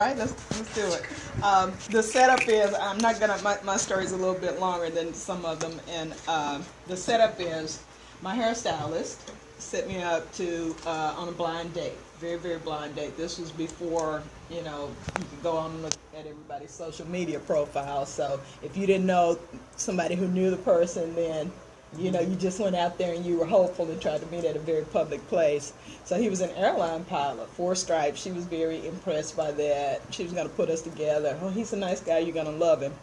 All right, let's do it. The setup is I'm not gonna. My story is a little bit longer than some of them, and the setup is my hairstylist set me up to on a blind date, very blind date. This was before you could go on and look at everybody's social media profile. So if you didn't know somebody who knew the person, then you just went out there and you were hopeful and tried to meet at a very public place. So he was an airline pilot, 4 stripes. She was very impressed by that. She was going to put us together. Oh, he's a nice guy. You're going to love him.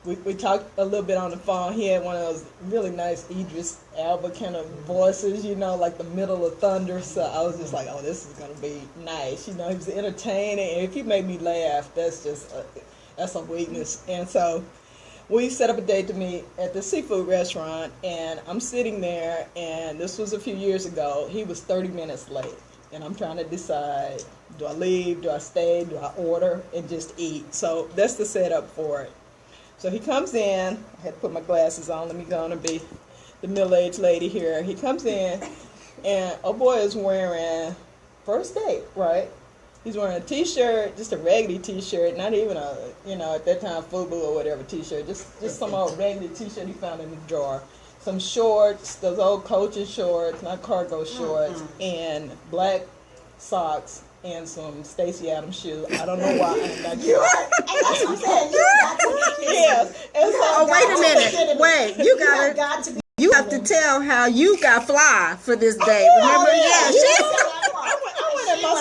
We talked a little bit on the phone. He had one of those really nice Idris Elba kind of voices, like the middle of thunder. So I was just like, oh, this is going to be nice. He was entertaining. And if he made me laugh, that's a weakness. And so we set up a date to meet at the seafood restaurant, and I'm sitting there, and this was a few years ago. He was 30 minutes late, and I'm trying to decide, do I leave, do I stay, do I order, and just eat? So that's the setup for it. So he comes in. I had to put my glasses on. Let me go on and be the middle-aged lady here. He comes in, and a boy is wearing first date, right? He's wearing a T-shirt, just a raggedy T-shirt, not even a, at that time, FUBU or whatever T-shirt, just some old raggedy T-shirt he found in the drawer. Some shorts, those old coaching shorts, not cargo shorts, and black socks and some Stacey Adams shoes. I don't know why I'm not sure. That's what I'm saying. You got to be kidding. Yes. And so, wait a minute. Wait, you have to tell how you got fly for this day. Remember? I went at my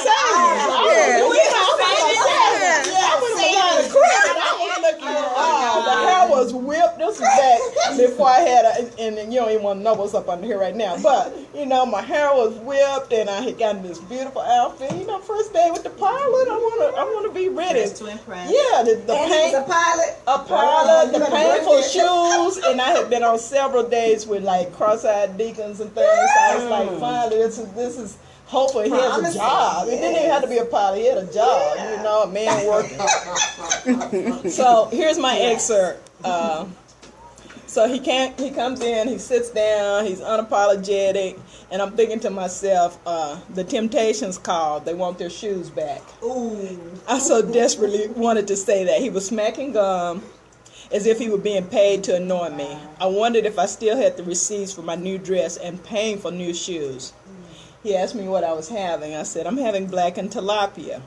the hair was whipped. This was back before I had and you don't even want to know what's up under here right now. But, my hair was whipped and I had gotten this beautiful outfit. First day with the pilot, I want to be ready. Just to impress. Yeah, the paint. A pilot, the painful shoes, and I had been on several days with like cross-eyed deacons and things. So I was like, finally, this is hopefully he has a job. It didn't even have to be a pilot. He had a job, a man working. So here's my excerpt. So he comes in, he sits down, he's unapologetic, and I'm thinking to myself, the Temptations called. They want their shoes back. Ooh. I so desperately wanted to say that. He was smacking gum as if he were being paid to annoy me. I wondered if I still had the receipts for my new dress and paying for new shoes. He asked me what I was having. I said, I'm having blackened tilapia.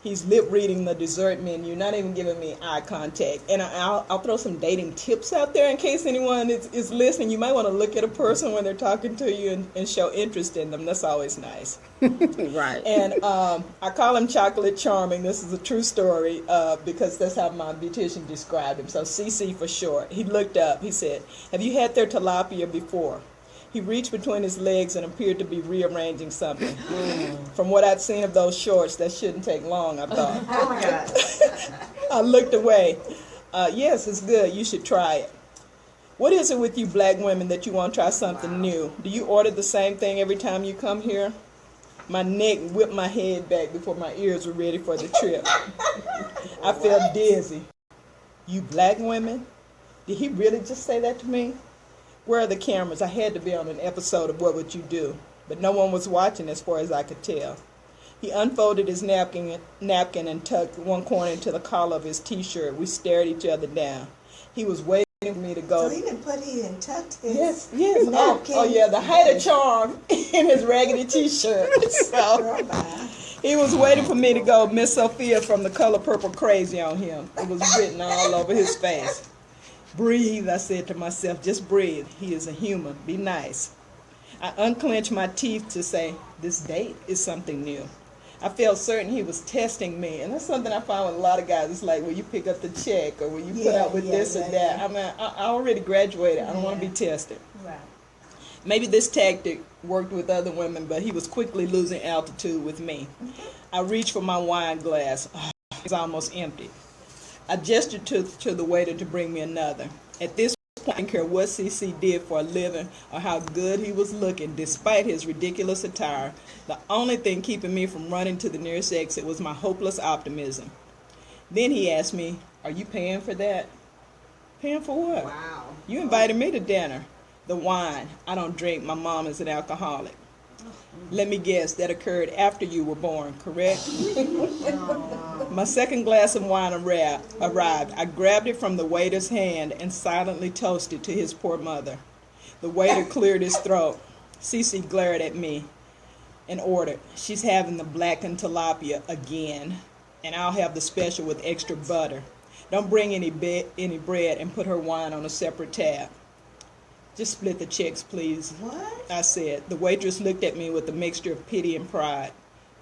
He's lip reading the dessert menu, not even giving me eye contact. And I'll throw some dating tips out there in case anyone is listening. You might want to look at a person when they're talking to you and show interest in them. That's always nice. Right. And I call him Chocolate Charming. This is a true story because that's how my beautician described him. So CC for short. He looked up. He said, have you had their tilapia before? He reached between his legs and appeared to be rearranging something. From what I'd seen of those shorts, that shouldn't take long, I thought. Oh, my God. I looked away. Yes, it's good. You should try it. What is it with you black women that you want to try something new? Do you order the same thing every time you come here? My neck whipped my head back before my ears were ready for the trip. I felt dizzy. You black women? Did he really just say that to me? Where are the cameras? I had to be on an episode of What Would You Do? But no one was watching as far as I could tell. He unfolded his napkin and tucked one corner into the collar of his T-shirt. We stared each other down. He was waiting for me to go. So he didn't tucked his Yes. napkin. Oh, yeah, the height of charm in his raggedy T-shirt. So he was waiting for me to go Miss Sophia from The Color Purple crazy on him. It was written all over his face. Breathe, I said to myself, just breathe. He is a human. Be nice. I unclenched my teeth to say, this date is something new. I felt certain he was testing me. And that's something I find with a lot of guys. It's like, will you pick up the check or will you put up with this or that? Yeah. I mean, I already graduated. I don't want to be tested. Right. Maybe this tactic worked with other women, but he was quickly losing altitude with me. I reached for my wine glass. Oh, it was almost empty. I gestured to the waiter to bring me another. At this point, I didn't care what CC did for a living or how good he was looking, despite his ridiculous attire. The only thing keeping me from running to the nearest exit was my hopeless optimism. Then he asked me, are you paying for that? Paying for what? Wow. You invited me to dinner. The wine. I don't drink. My mom is an alcoholic. Let me guess, that occurred after you were born, correct? My second glass of wine arrived. I grabbed it from the waiter's hand and silently toasted to his poor mother. The waiter cleared his throat. Cece glared at me and ordered, "She's having the blackened tilapia again, and I'll have the special with extra butter. Don't bring any bread and put her wine on a separate tab. Just split the checks, please," What? I said. The waitress looked at me with a mixture of pity and pride,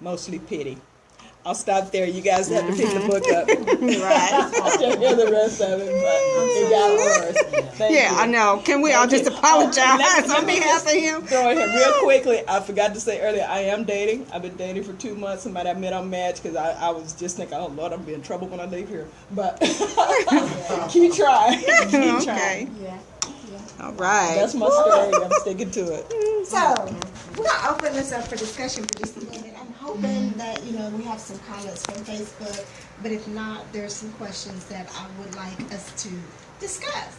mostly pity. I'll stop there. You guys have to pick the book up. Right. I can't hear the rest of it, but it got worse. Thank Yeah, you. I know. Can we all just apologize on behalf of him? Throw in here real quickly. I forgot to say earlier, I am dating. I've been dating for 2 months. Somebody I met on Match because I was just thinking, oh Lord, I'm be in trouble when I leave here. But keep trying. Keep Okay. trying. Yeah. All right. That's my story. I'm sticking to it. So, we're going to open this up for discussion for just a little bit. I'm hoping that, we have some comments from Facebook, but if not, there's some questions that I would like us to discuss.